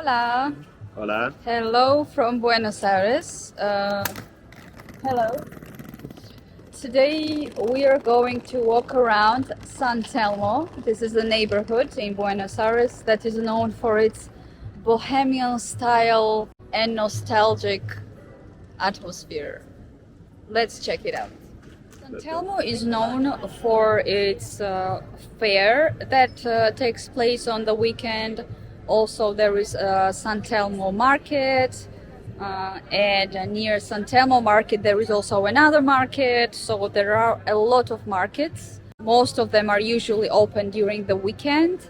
Hola. Hola. Hello from Buenos Aires. Hello. Today we are going to walk around Santelmo. This is a neighborhood in Buenos Aires that is known for its bohemian style and nostalgic atmosphere. Let's check it out. Santelmo is known for its fair that takes place on the weekend. Also, there is Santelmo Market, and near Santelmo Market there is also another market. So there are a lot of markets. Most of them are usually open during the weekend.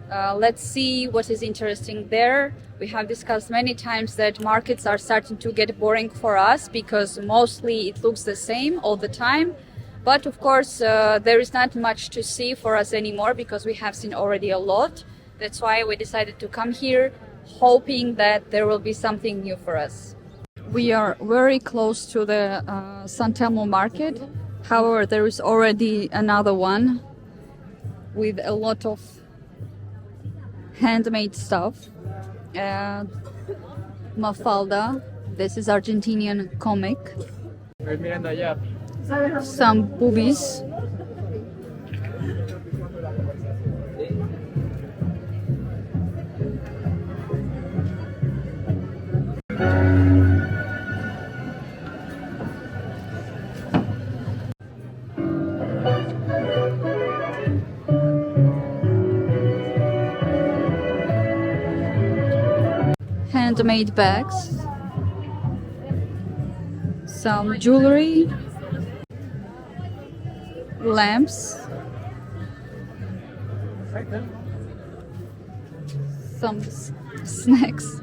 Let's see what is interesting there. We have discussed many times that markets are starting to get boring for us because mostly it looks the same all the time. But of course, there is not much to see for us anymore because we have seen already a lot. That's why we decided to come here, hoping that there will be something new for us. We are very close to the Santelmo Market. However, there is already another one with a lot of handmade stuff. Mafalda, this is Argentinian comic. Some boobies. Handmade bags, some jewelry, lamps, some snacks,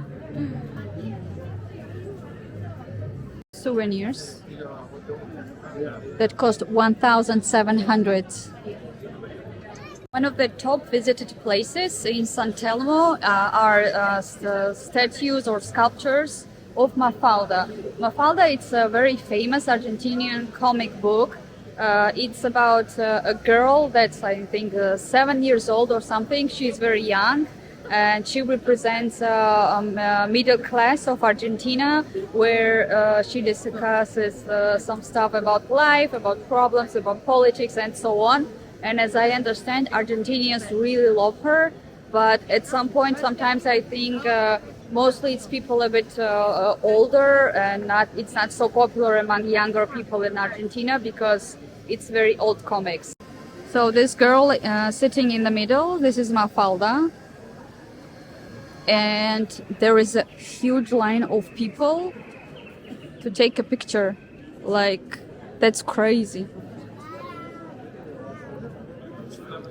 souvenirs that cost 1,700. One of the top visited places in Santelmo are statues or sculptures of Mafalda. Mafalda, it's a very famous Argentinian comic book. It's about a girl that's, I think, 7 years old or something. She's very young, and she represents middle class of Argentina, where she discusses some stuff about life, about problems, about politics, and so on. And as I understand, Argentinians really love her, but at some point, sometimes I think mostly it's people a bit older, and it's not so popular among younger people in Argentina because it's very old comics. So this girl sitting in the middle, this is Mafalda, and there is a huge line of people to take a picture. Like, that's crazy.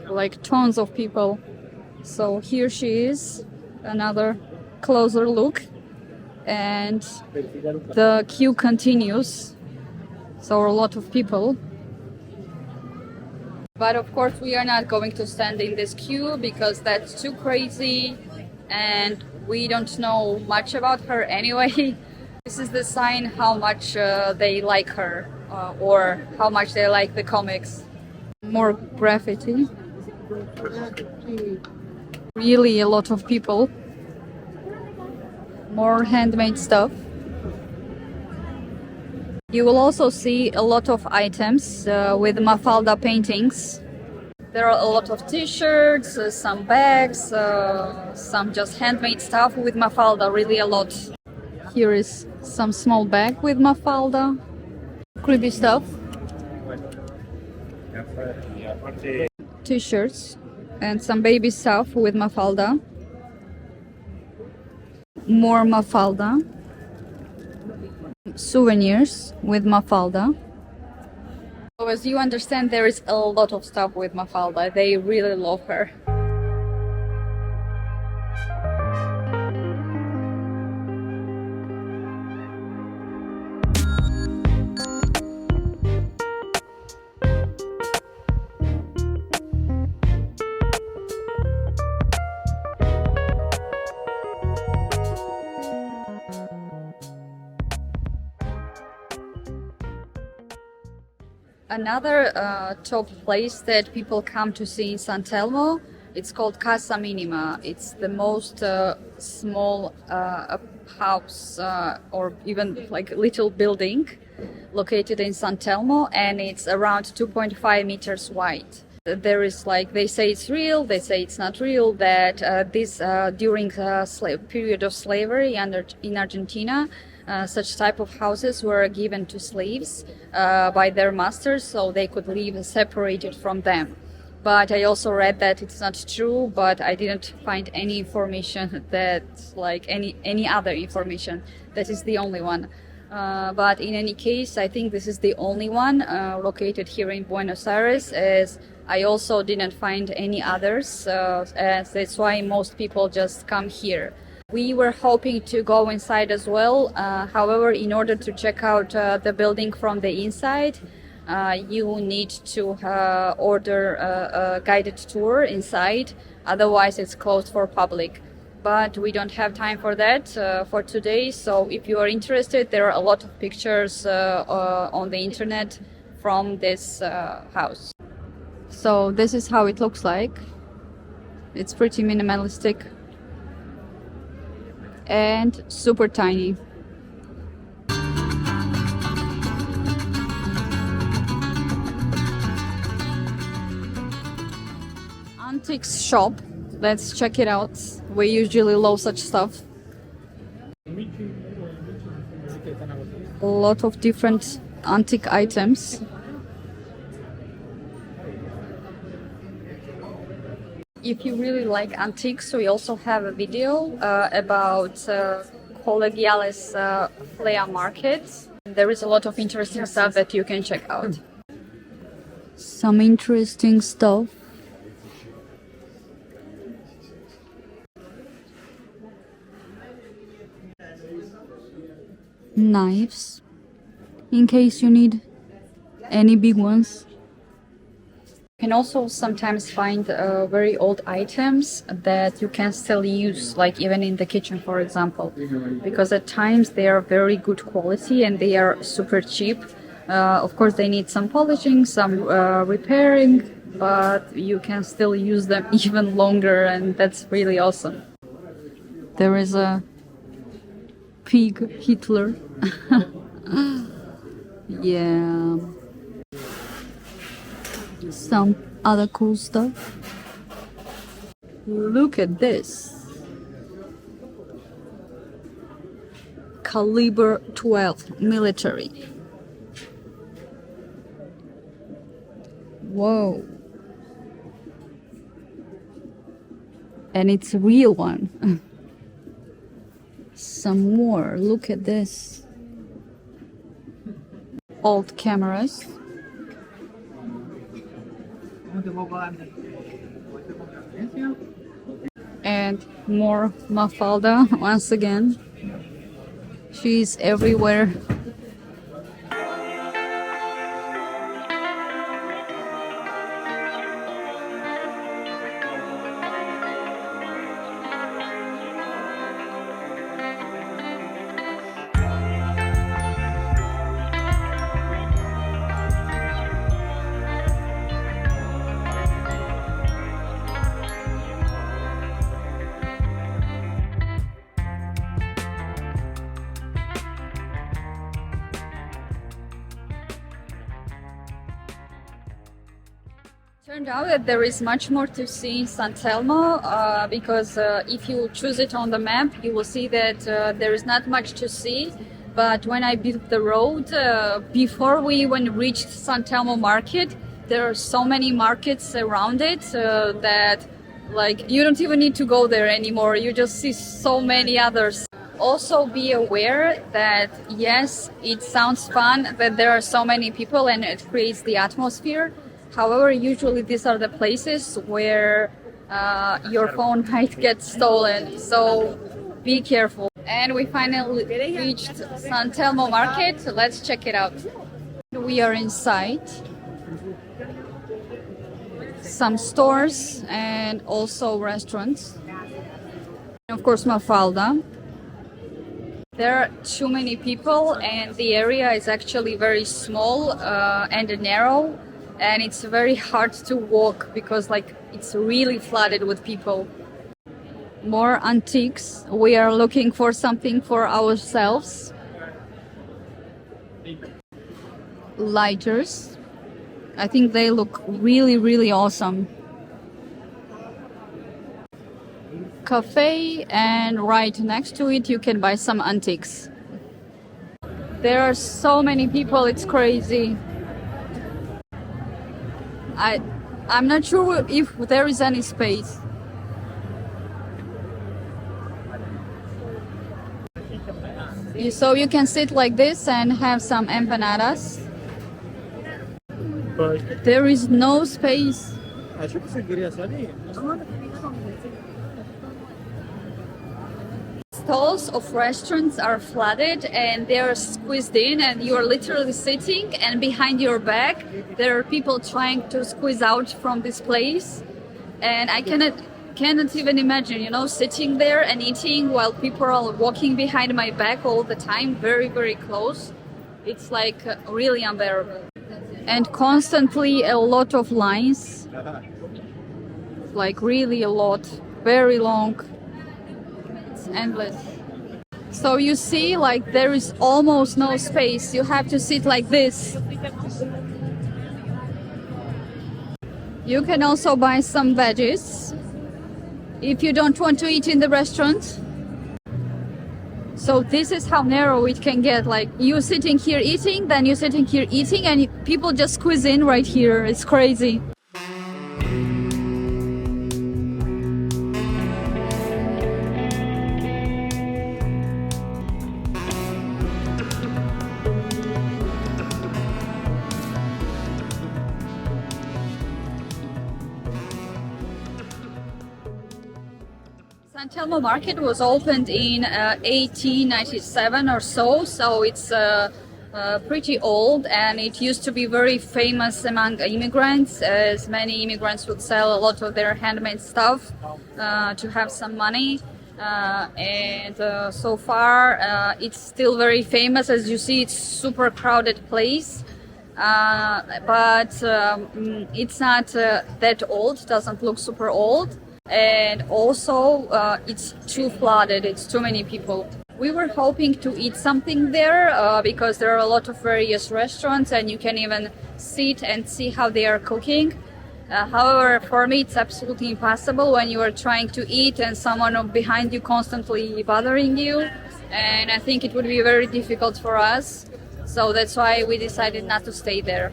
Like tons of people. So here she is, another closer look, and the queue continues. So a lot of people. But of course we are not going to stand in this queue because that's too crazy and we don't know much about her anyway. This is the sign how much they like her or how much they like the comics. More graffiti. Really a lot of people. More handmade stuff. You will also see a lot of items with Mafalda paintings. There are a lot of t-shirts, some bags, some just handmade stuff with Mafalda, really a lot. Here is some small bag with Mafalda. Creepy stuff. T-shirts and some baby stuff with Mafalda. More Mafalda. Souvenirs with Mafalda. So as you understand, there is a lot of stuff with Mafalda. They really love her. Another top place that people come to see in Santelmo, it's called Casa Minima. It's the most small house or even like little building located in Santelmo, and it's around 2.5 meters wide. There is like, they say it's real, they say it's not real, that this during the period of slavery in Argentina, such type of houses were given to slaves by their masters so they could live separated from them. But I also read that it's not true, but I didn't find any information that, like any other information. That is the only one. But in any case, I think this is the only one located here in Buenos Aires, as I also didn't find any others, as that's why most people just come here. We were hoping to go inside as well. However, in order to check out the building from the inside, you need to order a guided tour inside, otherwise it's closed for public. But we don't have time for that for today, so if you are interested, there are a lot of pictures on the internet from this house. So this is how it looks like. It's pretty minimalistic and super tiny. Antiques shop. Let's check it out. We usually love such stuff. A lot of different antique items. If you really like antiques, we also have a video about Collegiales flea market. There is a lot of interesting stuff that you can check out. Some interesting stuff. Knives, in case you need any big ones. You can also sometimes find very old items that you can still use, like even in the kitchen, for example, because at times they are very good quality and they are super cheap. Of course, they need some polishing, some repairing, but you can still use them even longer, and that's really awesome. There is a pig Hitler. Yeah. Some other cool stuff. Look at this. Caliber 12 military. Whoa. And it's a real one. Some more. Look at this. Old cameras. And more Mafalda once again. She's everywhere. Turned out that there is much more to see in Santelmo because if you choose it on the map, you will see that there is not much to see. But when I built the road, before we even reached Santelmo Market, there are so many markets around it that like you don't even need to go there anymore. You just see so many others. Also be aware that yes, it sounds fun that there are so many people and it creates the atmosphere. However, usually these are the places where your phone might get stolen, so be careful. And we finally reached Santelmo Market. Let's check it out. We are inside. Some stores and also restaurants. And of course, Mafalda. There are too many people and the area is actually very small and narrow. And it's very hard to walk because like it's really flooded with people. More antiques. We are looking for something for ourselves. Lighters. I think they look really, really awesome. Cafe, and right next to it you can buy some antiques. There are so many people, it's crazy. I'm not sure if there is any space. So you can sit like this and have some empanadas. There is no space. Stalls of restaurants are flooded and they are squeezed in, and you are literally sitting, and behind your back there are people trying to squeeze out from this place. And I cannot even imagine, you know, sitting there and eating while people are walking behind my back all the time, very, very close. It's like really unbearable. And constantly a lot of lines, like really a lot, very long. It's endless. So you see, like, there is almost no space. You have to sit like this. You can also buy some veggies if you don't want to eat in the restaurant. So this is how narrow it can get. Like, you sitting here eating, then you sitting here eating, and people just squeeze in right here. It's crazy. Santelmo Market was opened in 1897 or so it's pretty old, and it used to be very famous among immigrants, as many immigrants would sell a lot of their handmade stuff to have some money. So far it's still very famous. As you see, it's super crowded place. But it's not that old, doesn't look super old. And also it's too flooded, it's too many people. We were hoping to eat something there because there are a lot of various restaurants and you can even sit and see how they are cooking. However, for me it's absolutely impossible when you are trying to eat and someone behind you constantly bothering you, and I think it would be very difficult for us, so that's why we decided not to stay there.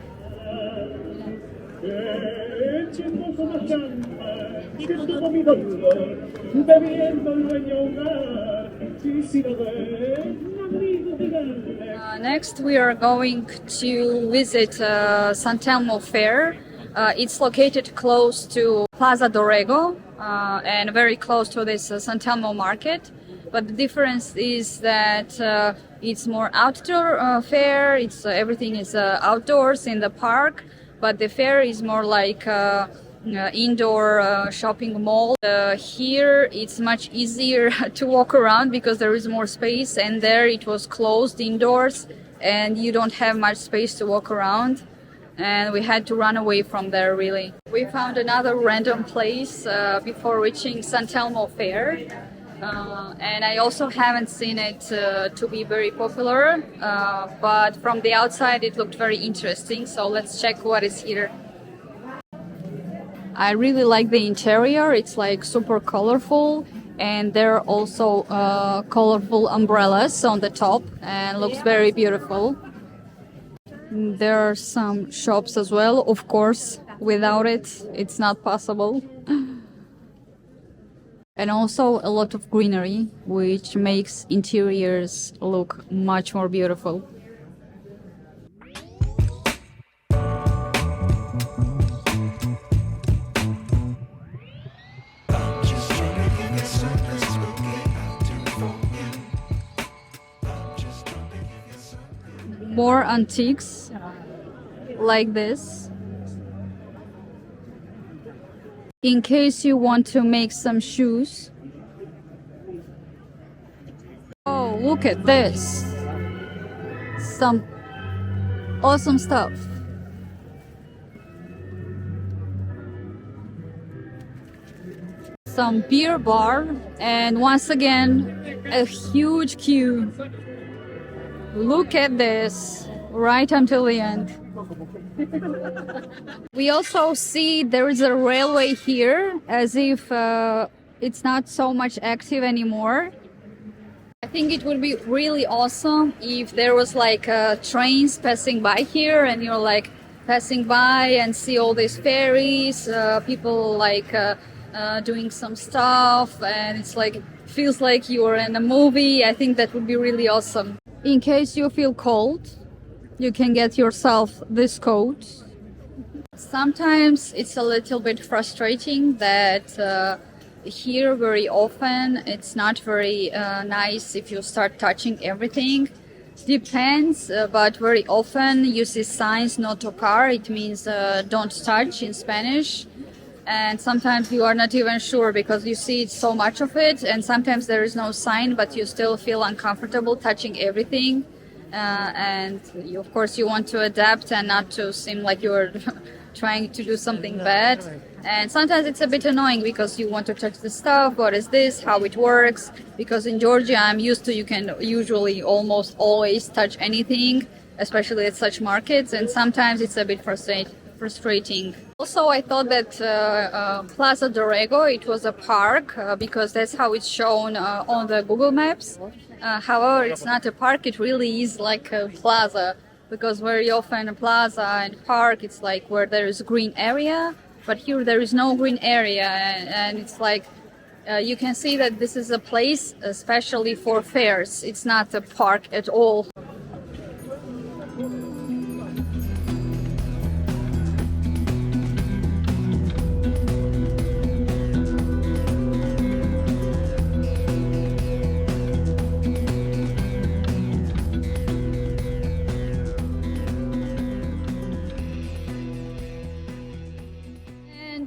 Next we are going to visit Santelmo Fair. It's located close to Plaza Dorrego and very close to this Santelmo Market. But the difference is that it's more outdoor fair. It's everything is outdoors in the park, but the fair is more like indoor shopping mall. Here it's much easier to walk around because there is more space, and there it was closed indoors and you don't have much space to walk around, and we had to run away from there really. We found another random place before reaching Santelmo Fair, and I also haven't seen it to be very popular, but from the outside it looked very interesting, so let's check what is here. I really like the interior. It's like super colorful, and there are also colorful umbrellas on the top, and looks very beautiful. There are some shops as well. Of course, without it, it's not possible. And also a lot of greenery, which makes interiors look much more beautiful. More antiques like this, in case you want to make some shoes. Oh, look at this, some awesome stuff. some beer bar, and once again, a huge queue. Look at this, right until the end. We also see there is a railway here, as if it's not so much active anymore. I think it would be really awesome if there was like trains passing by here, and you're like passing by and see all these ferries, people like doing some stuff, and it's like feels like you're in a movie. I think that would be really awesome. In case you feel cold, you can get yourself this coat. Sometimes it's a little bit frustrating that here very often it's not very nice if you start touching everything. Depends, but very often you see signs no tocar. It means don't touch in Spanish. And sometimes you are not even sure because you see so much of it, and sometimes there is no sign, but you still feel uncomfortable touching everything. And you, of course, you want to adapt and not to seem like you're trying to do something bad. And sometimes it's a bit annoying because you want to touch the stuff. What is this? How it works? Because in Georgia, I'm used to you can usually almost always touch anything, especially at such markets. And sometimes it's a bit frustrating. Also, I thought that Plaza Dorrego, it was a park because that's how it's shown on the Google Maps. However, it's not a park, it really is like a plaza, because very often a plaza and park, it's like where there is a green area, but here there is no green area, and it's like you can see that this is a place especially for fairs. It's not a park at all.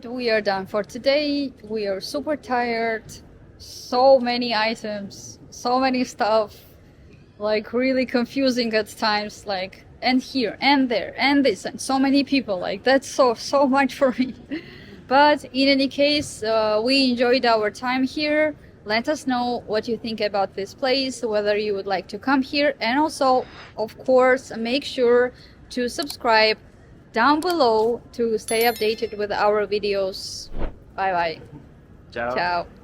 We are done for today. We are super tired. So many items, so many stuff, like really confusing at times, like and here and there and this and so many people, like that's so much for me. But in any case, we enjoyed our time here. Let us know what you think about this place, whether you would like to come here, and also, of course, make sure to subscribe down below to stay updated with our videos. Bye bye. Ciao. Ciao.